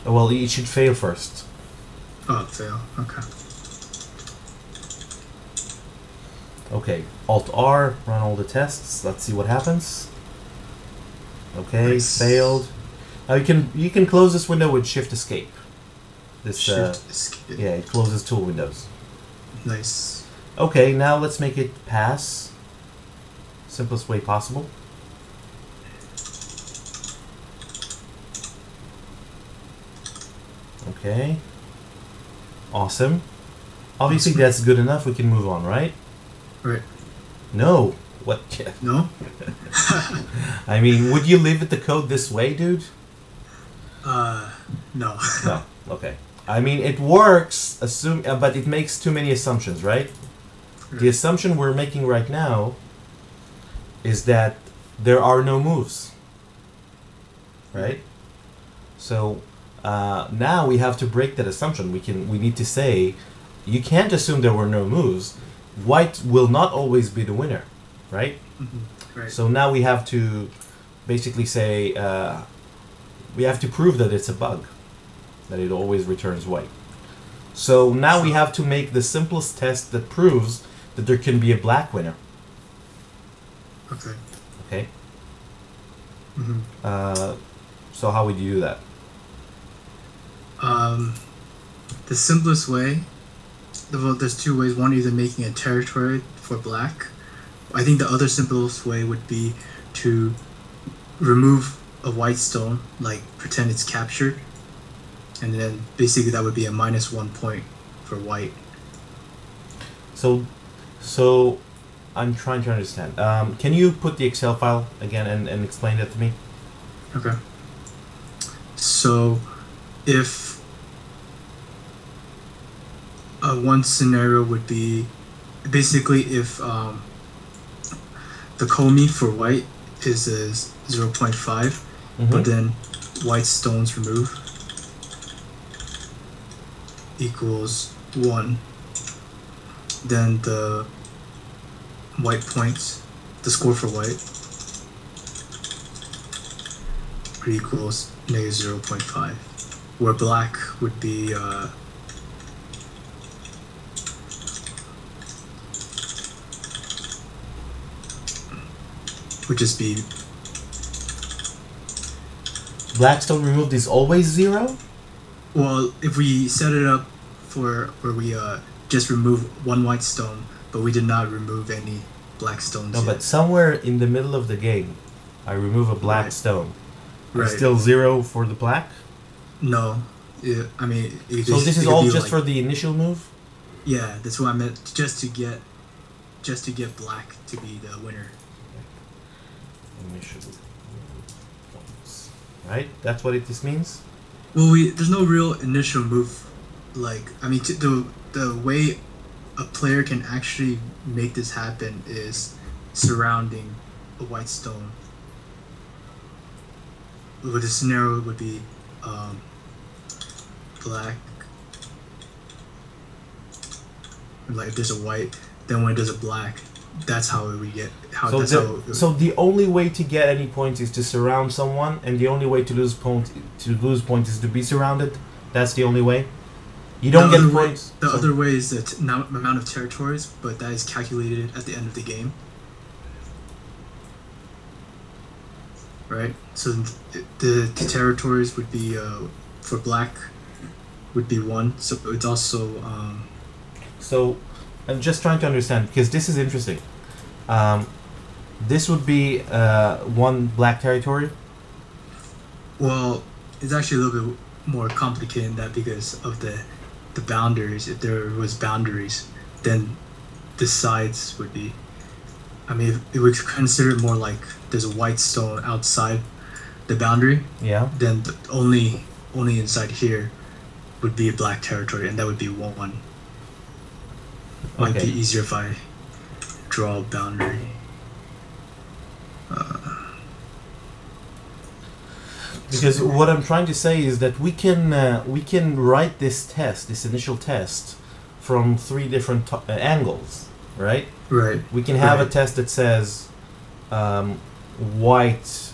Well, it should fail first. Oh, fail. Okay. Okay, Alt-R, run all the tests. Let's see what happens. Okay, Nice. failed. Now you can close this window with Shift Escape. This Shift escape. yeah, it closes tool windows. Nice. Okay, now let's make it pass. Simplest way possible. Okay. Awesome. Obviously that's good enough. We can move on, right? Right. No. What? No? I mean, would you leave it the code this way, dude? No. No. Okay. I mean, it works, but it makes too many assumptions, right? The assumption we're making right now is that there are no moves, right? So now we have to break that assumption. We need to say, you can't assume there were no moves. White will not always be the winner, right? Mm-hmm. Right. So now we have to basically say, we have to prove that it's a bug, that it always returns white. So now we have to make the simplest test that proves that there can be a black winner. Okay. Okay? Mm-hmm. So how would you do that? The simplest way, well, there's two ways. One, either making a territory for black. I think the other simplest way would be to remove a white stone, like pretend it's captured, and then basically that would be a -1 point for white. So I'm trying to understand. Can you put the Excel file again and explain that to me? Okay. So if one scenario would be basically if the Komi for white is 0.5, but then white stones removed equals 1, then the white points, the score for white equals -0.5, where black would be would just be Black stone removed is always 0? well, if we set it up for where we just remove one white stone, but we did not remove any black stones. No, yet. but somewhere in the middle of the game, I remove a black stone. Right. Still 0 for the black? No, I mean. So this is all just for the initial move? Yeah, that's what I meant. Just to get black to be the winner. Initial points. Right? That's what this means? Well, there's no real initial move. Like, I mean, the way a player can actually make this happen is surrounding a white stone. But the scenario would be black. Like, if there's a white, then when there's a black, that's how we get. So the only way to get any points is to surround someone, and the only way to lose points is to be surrounded. That's the only way. You don't get points. The other way is the amount of territories, but that is calculated at the end of the game. Right. So the territories would be for black would be 1. So it's also. So I'm just trying to understand because this is interesting. This would be 1 black territory. Well, it's actually a little bit more complicated than that because of the boundaries. If there was boundaries, then the sides would be. I mean, if we consider it more like there's a white stone outside the boundary. Yeah. Then only inside here would be a black territory, and that would be 1. Might be easier if I draw a boundary. Because what I'm trying to say is that we can write this initial test, from 3 different angles, right? Right. We can have a test that says white.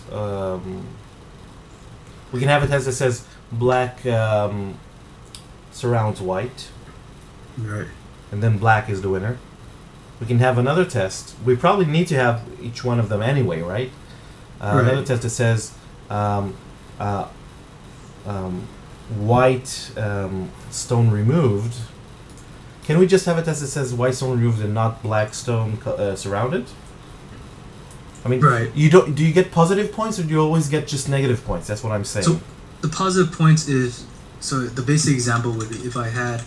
We can have a test that says black surrounds white, Right. and then black is the winner. We can have another test. We probably need to have each one of them anyway, right? Right. Another test that says white stone removed. Can we just have a test that says white stone removed and not black stone surrounded? I mean, Right. you don't. Do you get positive points or do you always get just negative points? That's what I'm saying. So the positive points is, so the basic example would be if I had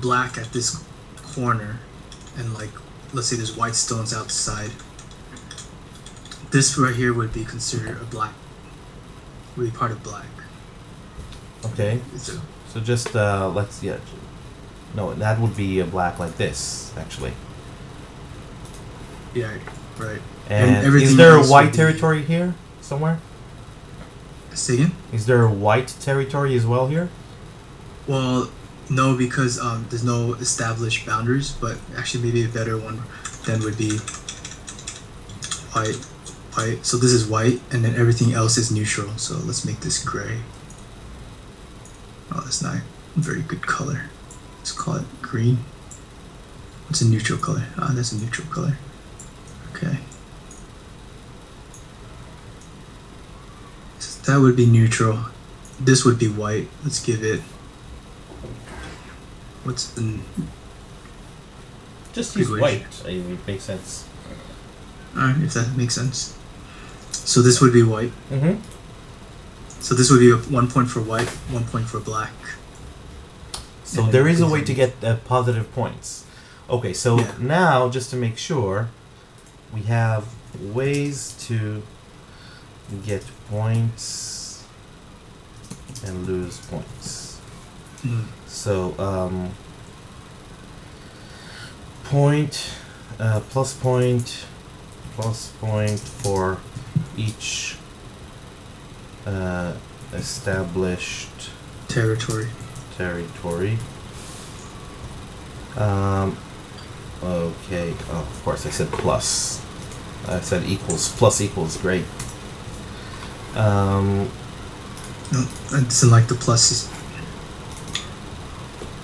black at this corner and like, let's say there's white stones outside. This right here would be considered a black, would be part of black. Okay. So, So just let's no, that would be a black like this actually. yeah, right. And everything is there a else white would be- territory here somewhere? Say again? Is there a white territory as well here? Well, no, because there's no established boundaries, but actually maybe a better one then would be white, white. So this is white, and then everything else is neutral. So let's make this gray. Oh, that's not a very good color. Let's call it green. What's a neutral color? Ah, that's a neutral color. Okay. So that would be neutral. This would be white. Let's give it. What's the? Just use Good white. It makes sense. Alright, if that makes sense. So this would be white. Mm-hmm. So this would be 1 point for white, 1 point for black. So And there then is a these way are- to get positive points. Okay, so Yeah. now just to make sure, we have ways to get points and lose points. Mm. So point, plus point for each established Territory. territory. Okay. Oh, of course, I said plus. I said equals. Plus equals. Great. No, I just like the pluses.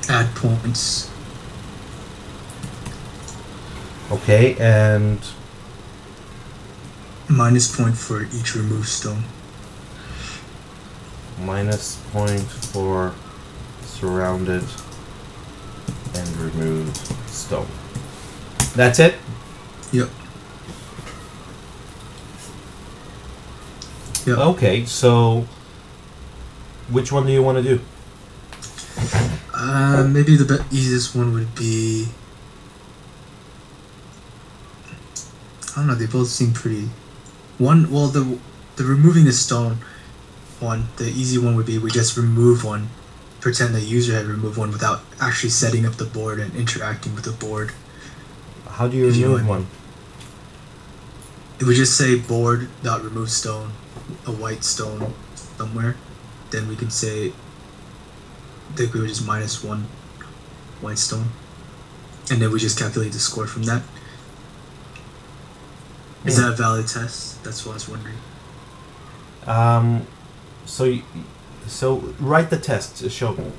Add points. Okay, and Minus point for each removed stone. minus point for surrounded and removed stone. That's it? Yep. Yep. Okay, so which one do you want to do? Maybe the easiest one would be. I don't know. They both seem pretty. One, well, the removing the stone one, the easy one would be we just remove one, pretend the user had removed one without actually setting up the board and interacting with the board. How do you If you remove want. one? It would just say board dot remove stone, a white stone somewhere. Then we can say. I think we would just minus one white stone, and then we just calculate the score from that. Is that a valid test? That's what I was wondering. So write the test. Show me.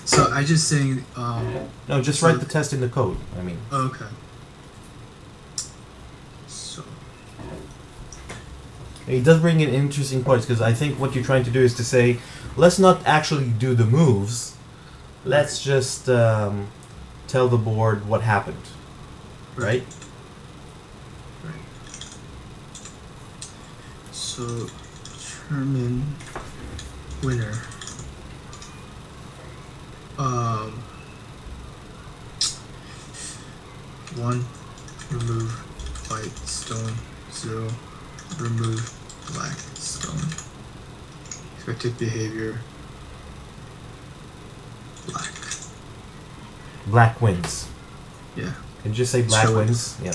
So I just saying. No, just So- write the test in the code. I mean. Okay. So It does bring in interesting points because I think what you're trying to do is to say, let's not actually do the moves. Let's just tell the board what happened, right? So determine winner. One, remove white stone. 0, remove black stone. Expected behavior. Black. Black wins. Yeah. Can you just say black Show it. wins? Yep.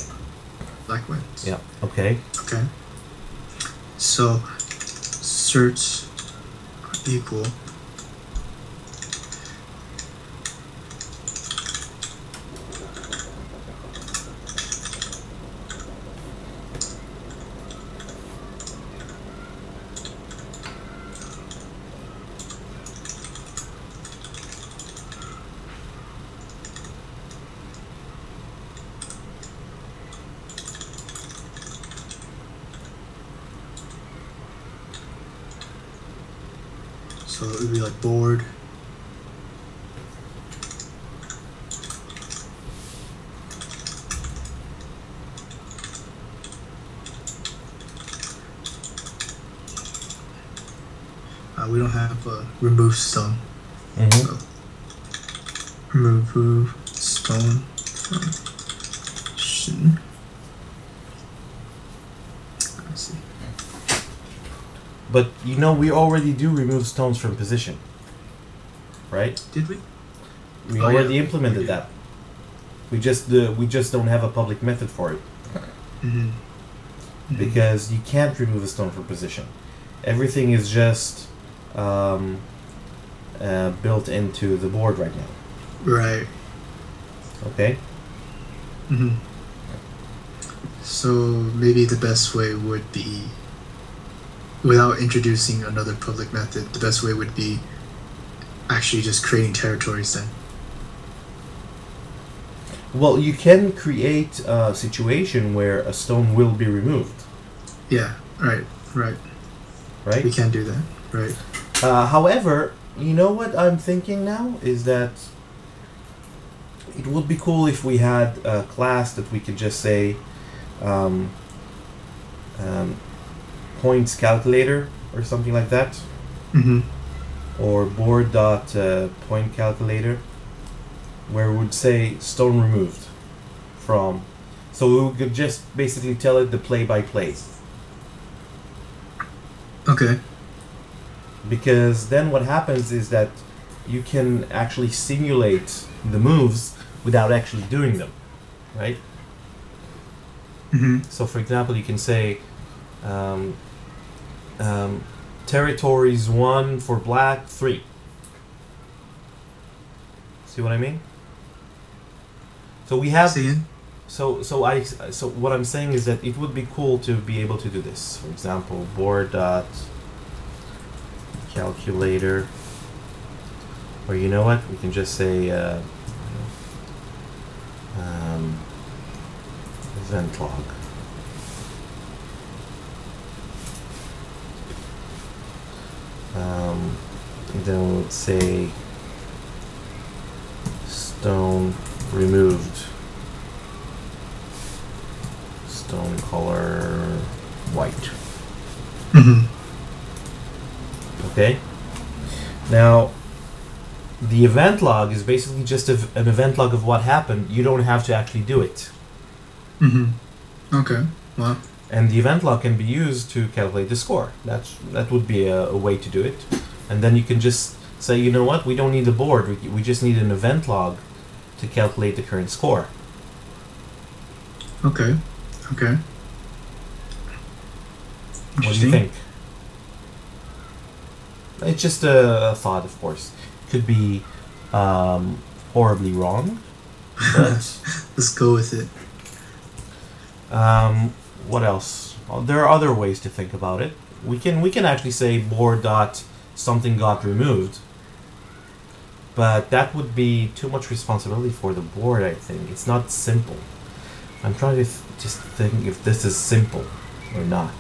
Black wins. Yep. Okay. Okay. So search equal So it would be like board. We don't have remove stone. So remove stone from position. I see. But you know, we already do remove stones from position, right? Did we? We already implemented that. We just don't have a public method for it. Because you can't remove a stone from position. Everything is just built into the board right now. Right. Okay. So maybe the best way would be, without introducing another public method, the best way would be actually just creating territories then. Well, you can create a situation where a stone will be removed. Yeah, right. Right? We can do that, right. However, you know what I'm thinking now is that it would be cool if we had a class that we could just say points calculator or something like that. Or board dot point calculator, where we would say stone removed from. So we could just basically tell it the play-by-play. Okay. Because then what happens is that you can actually simulate the moves without actually doing them, right? So for example, you can say territories 1 for black, 3. See what I mean? So we have so what I'm saying is that it would be cool to be able to do this. For example, board dot calculator, or you know what, we can just say event log. Then we would say stone removed, stone color white. Okay. Now, the event log is basically just an event log of what happened. You don't have to actually do it. Okay. Wow. And the event log can be used to calculate the score. That would be a way to do it. And then you can just say, you know what, we don't need the board. We just need an event log to calculate the current score. Okay. What do you think? It's just a thought, of course. Could be horribly wrong, but let's go with it. What else? Well, there are other ways to think about it. We can actually say board dot something got removed, but that would be too much responsibility for the board. I think it's not simple. I'm trying to just think if this is simple or not.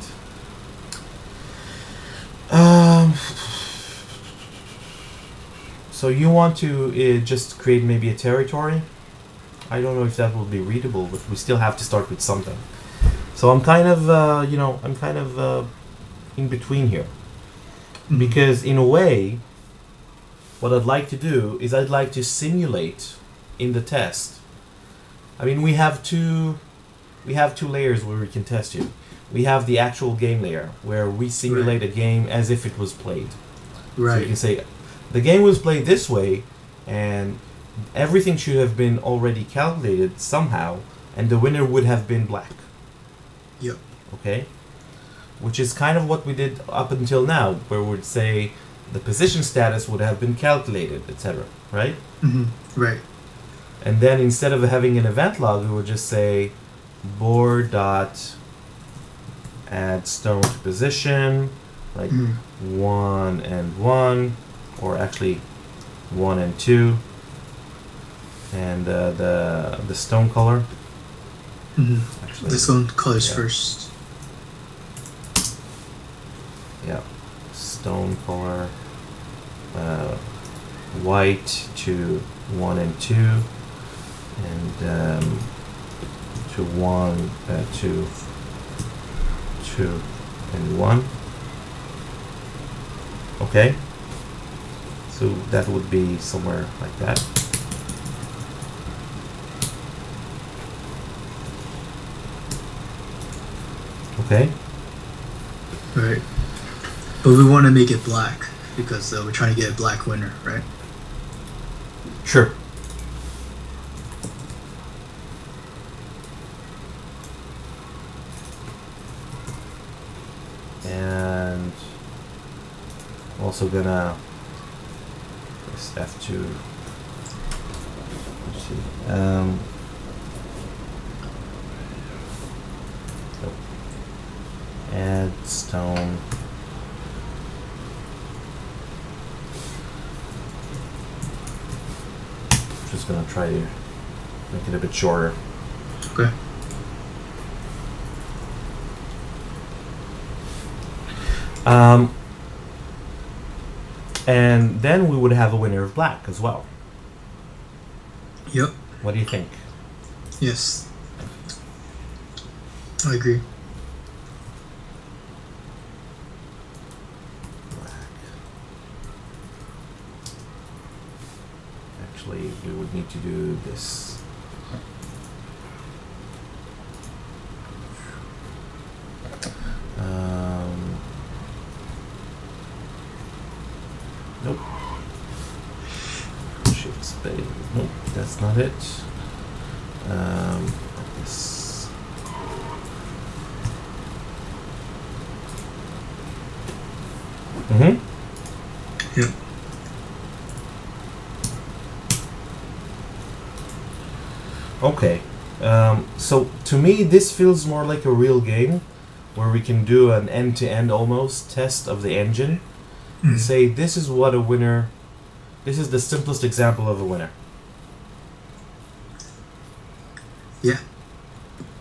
So you want to just create maybe a territory? I don't know if that will be readable, but we still have to start with something. So I'm kind of, in between here. Because in a way, what I'd like to do is I'd like to simulate in the test. I mean, we have two layers where we can test you. We have the actual game layer, where we simulate a game as if it was played. Right. So you can say, the game was played this way, and everything should have been already calculated somehow, and the winner would have been black. Yep. Okay? Which is kind of what we did up until now, where we'd say the position status would have been calculated, etc. Right? Right. And then instead of having an event log, we would just say board dot add stone to position, like 1 and 1, or actually 1 and 2, and the stone color. Actually, the stone colors first. Yeah, stone color white to 1 and 2, and to 1, 2, 2 and 1. Okay, so that would be somewhere like that. Okay. Right. But we want to make it black because we're trying to get a black winner, right? Sure. And also gonna press F2. Let's see. Nope. Add stone. Just gonna try to make it a bit shorter. Okay. And then we would have a winner of black as well. Yep. What do you think? Yes. I agree. Black. Actually, we would need to do this. Nope. Shift space. Nope, that's not it. This. Mm-hmm. Yep. Okay. So to me, this feels more like a real game, where we can do an end-to-end almost test of the engine. Say this is what a winner. This is the simplest example of a winner. Yeah.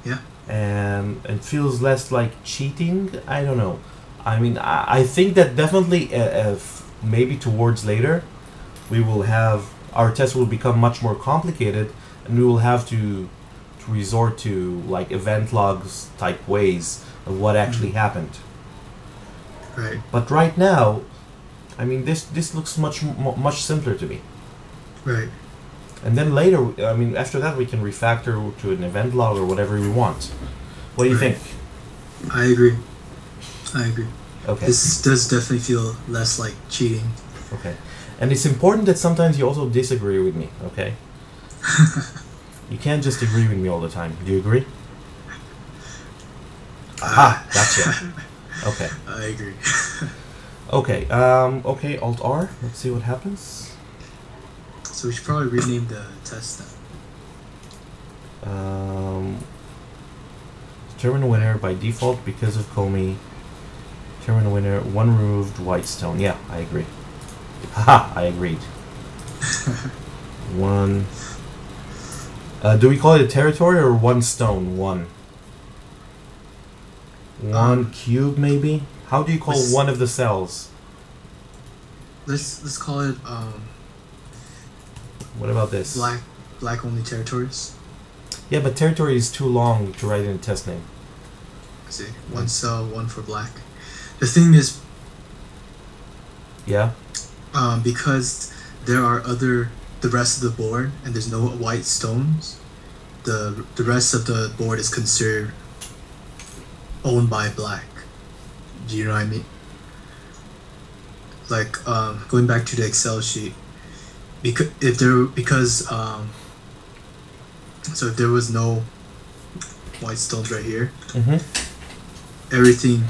Yeah. And it feels less like cheating. I don't know. I mean, I think that definitely, maybe towards later, we will have our test will become much more complicated, and we will have to resort to like event logs type ways of what actually happened. Right. But right now, I mean, this looks much simpler to me. Right. And then later, I mean, after that, we can refactor to an event log or whatever we want. What do you think? I agree. I agree. Okay. This does definitely feel less like cheating. Okay. And it's important that sometimes you also disagree with me, okay? You can't just agree with me all the time. Do you agree? Gotcha. Okay. I agree. Okay, okay, Alt-R. Let's see what happens. So we should probably rename the test then. Determine a winner by default because of Comey. Determine a winner, 1 removed white stone. Yeah, I agree. Haha, I agreed. 1. Do we call it a territory or 1 stone? 1. 1 cube, maybe? How do you call one of the cells? Let's call it What about this? black only territories. Yeah, but territory is too long to write in a test name. I see. 1 cell, 1 for black. The thing is, yeah, because there are the rest of the board and there's no white stones, the rest of the board is considered owned by black. Do you know what I mean? Like going back to the Excel sheet, so if there was no white stones right here, everything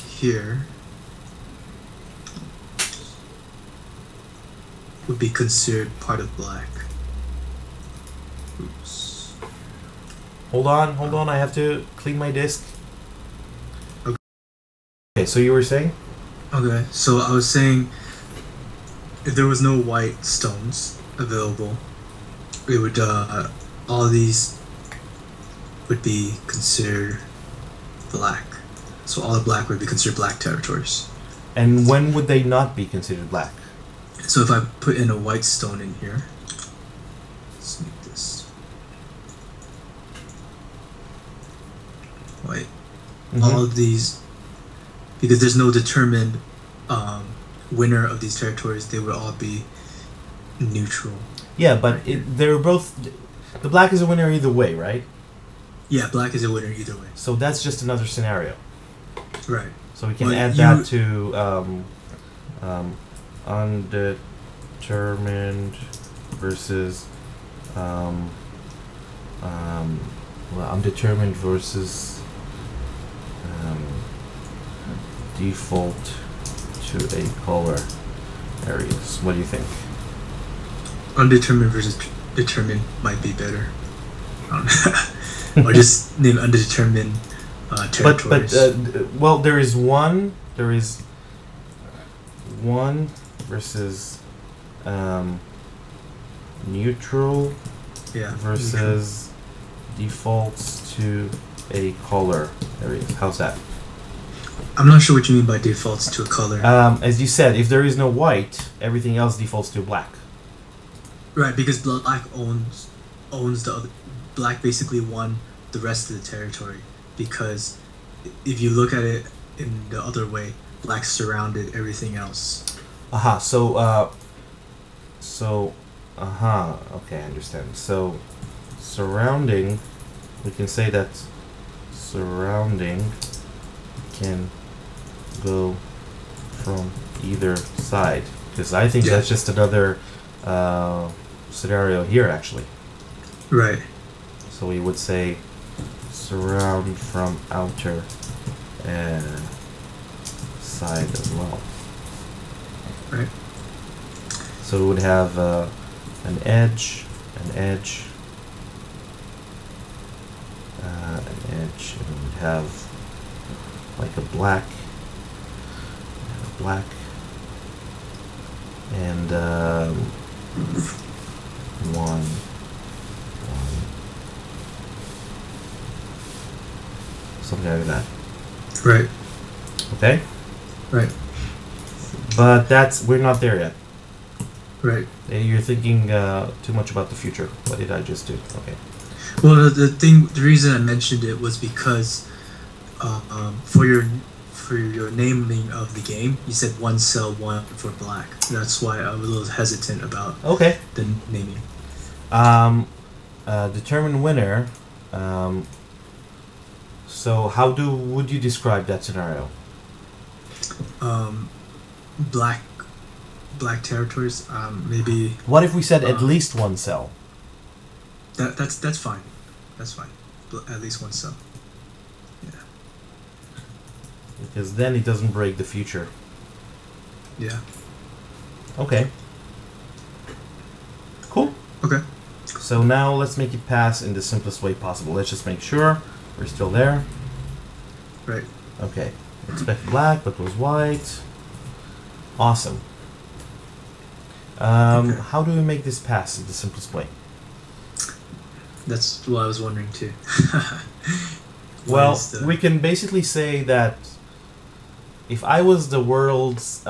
here would be considered part of black. Oops. Hold on, I have to clean my disk. Okay, so you were saying? Okay, so I was saying, if there was no white stones available, it would all these would be considered black. So all the black would be considered black territories. And when would they not be considered black? So if I put in a white stone in here, let's make this white. All of these, because there's no determined winner of these territories, they would all be neutral. Yeah, but they're both. The black is a winner either way, right? Yeah, black is a winner either way. So that's just another scenario. Right. So we can add that to undetermined versus undetermined versus default to a color areas. What do you think? Undetermined versus determined might be better. Or just name undetermined territories. Well, there is one versus neutral versus defaults to a color areas. How's that? I'm not sure what you mean by defaults to a color. As you said, if there is no white, everything else defaults to black. Right, because black owns the other. Black basically won the rest of the territory, because if you look at it in the other way, black surrounded everything else. Okay, I understand. So surrounding, we can say that surrounding can go from either side, because I think that's just another scenario here actually. Right. So we would say surround from outer side as well. Right. So we would have an edge, and we would have like a black, and one. Something like that. Right. Okay? Right. But we're not there yet. Right. You're thinking too much about the future. What did I just do? Okay. Well, the reason I mentioned it was because for your naming of the game, you said one cell, one for black. That's why I was a little hesitant about the naming. Determine winner. So how would you describe that scenario? Black territories. Maybe. What if we said at least one cell? That's fine. That's fine. At least one cell. Yeah. Because then it doesn't break the future. Yeah. Okay. Cool. Okay. So now let's make it pass in the simplest way possible. Let's just make sure we're still there. Right. Okay. Expect black, but was white. Awesome. How do we make this pass in the simplest way? That's what I was wondering too. Well, we can basically say that if I was the world's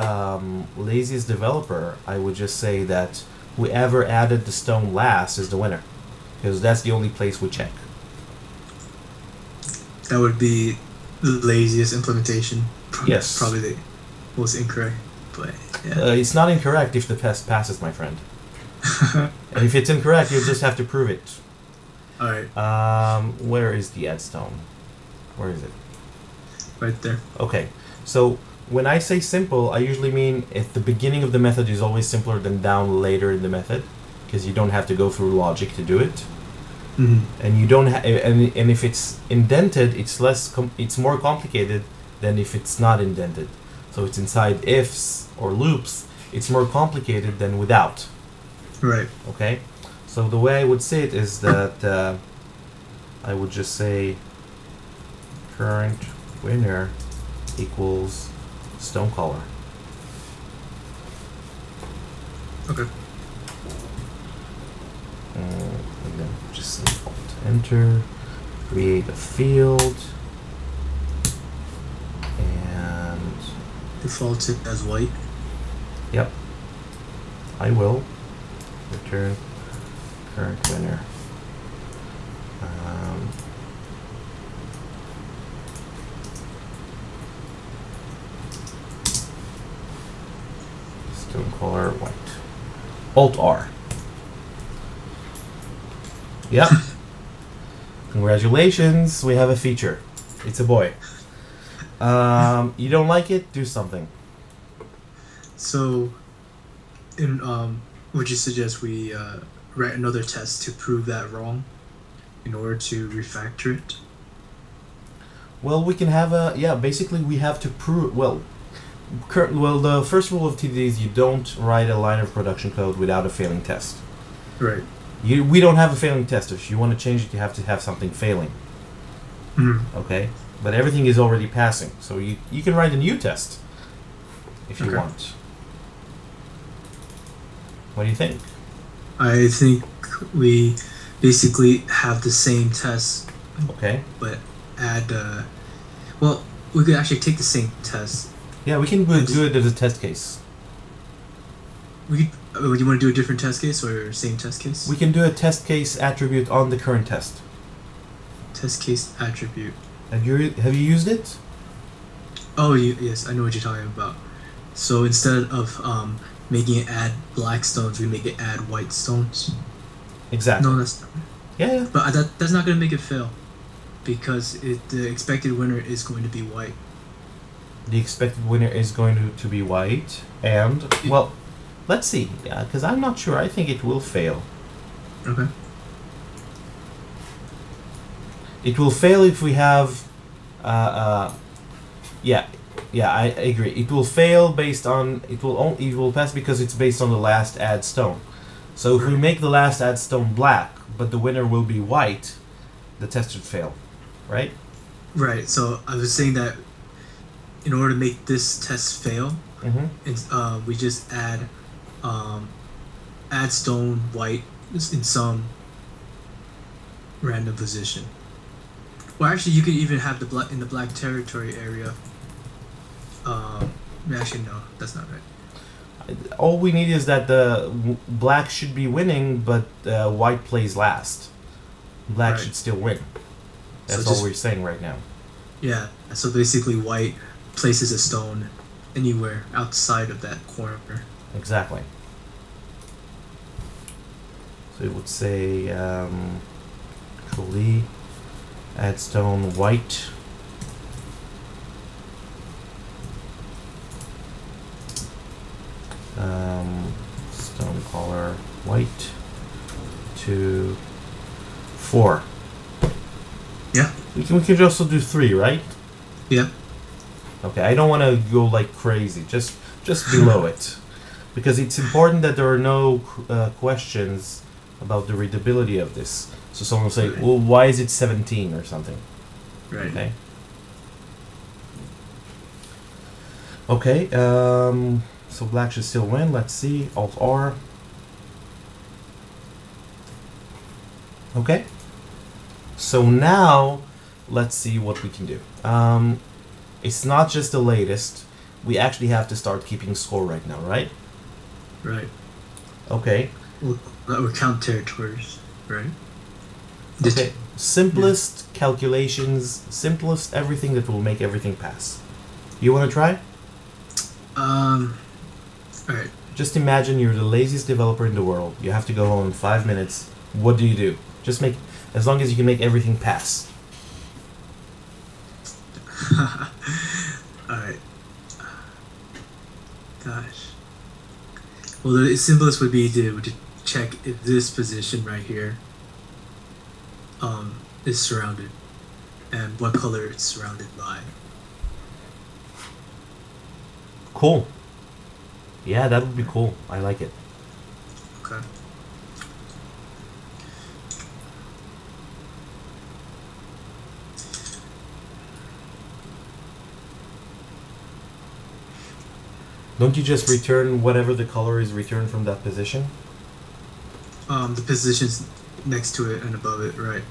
laziest developer, I would just say that whoever added the stone last is the winner, because that's the only place we check. That would be the laziest implementation. Yes. Probably the most incorrect, but yeah. It's not incorrect if the test passes, my friend. And if it's incorrect, you'll just have to prove it. Alright. Where is the add stone? Where is it? Right there. Okay. So when I say simple, I usually mean at the beginning of the method is always simpler than down later in the method, because you don't have to go through logic to do it. Mm-hmm. And you don't and if it's indented, it's it's more complicated than if it's not indented. So it's inside ifs or loops. It's more complicated than without. Right. Okay. So the way I would say it is that I would just say current winner equals stone color. Okay. And then just say alt enter, create a field, and default it as white. Yep. I will return current winner. Stone color white. Alt R. Yep. Congratulations, we have a feature. It's a boy. You don't like it? Do something. So, would you suggest we write another test to prove that wrong in order to refactor it? Well, we can have a basically we have to prove the first rule of TDD is you don't write a line of production code without a failing test. Right. We don't have a failing test. If you want to change it, you have to have something failing. Okay? But everything is already passing. So you can write a new test if you want. What do you think? I think we basically have the same test. Okay. But add, we could actually take the same test. Yeah, we can do it as a test case. Do you want to do a different test case or same test case? We can do a test case attribute on the current test. Test case attribute. Have you used it? Oh, yes, I know what you're talking about. So instead of making it add black stones, we make it add white stones. Exactly. No, that's not. Yeah. But that's not going to make it fail, because the expected winner is going to be white. The expected winner is going to be white, and well, let's see. Yeah, because I'm not sure. I think it will fail. Okay. It will fail if we have. Yeah, I agree. It will fail based on it will pass because it's based on the last add stone. So if we make the last add stone black, but the winner will be white, the test should fail, right? Right. So I was saying that in order to make this test fail, we just add stone white in some random position. Well, actually, you could even have in the black territory area. Actually, no, that's not right. All we need is that the black should be winning, but white plays last. Black should still win. That's all we're saying right now. Yeah, so basically white places a stone anywhere outside of that corner. Exactly. So it would say Control E, add stone white. Stone color white to 4. Yeah. We can also do 3, right? Yeah. Okay, I don't want to go like crazy. Just below it, because it's important that there are no questions about the readability of this. So someone will say, "Well, why is it 17 or something?" Right. Okay. Okay. So black should still win. Let's see. Alt R. Okay. So now, let's see what we can do. It's not just the latest. We actually have to start keeping score right now, right? Right. Okay. We'll count territories, right? Okay. Simplest calculations, simplest everything that will make everything pass. You want to try? Alright. Just imagine you're the laziest developer in the world. You have to go home in 5 minutes. What do? Just make, as long as you can make everything pass. Alright. Gosh. Well, the simplest would be to check if this position right here is surrounded, and what color it's surrounded by. Cool. Yeah, that would be cool. I like it. Okay. Don't you just return whatever the color is returned from that position? The positions next to it and above it, right?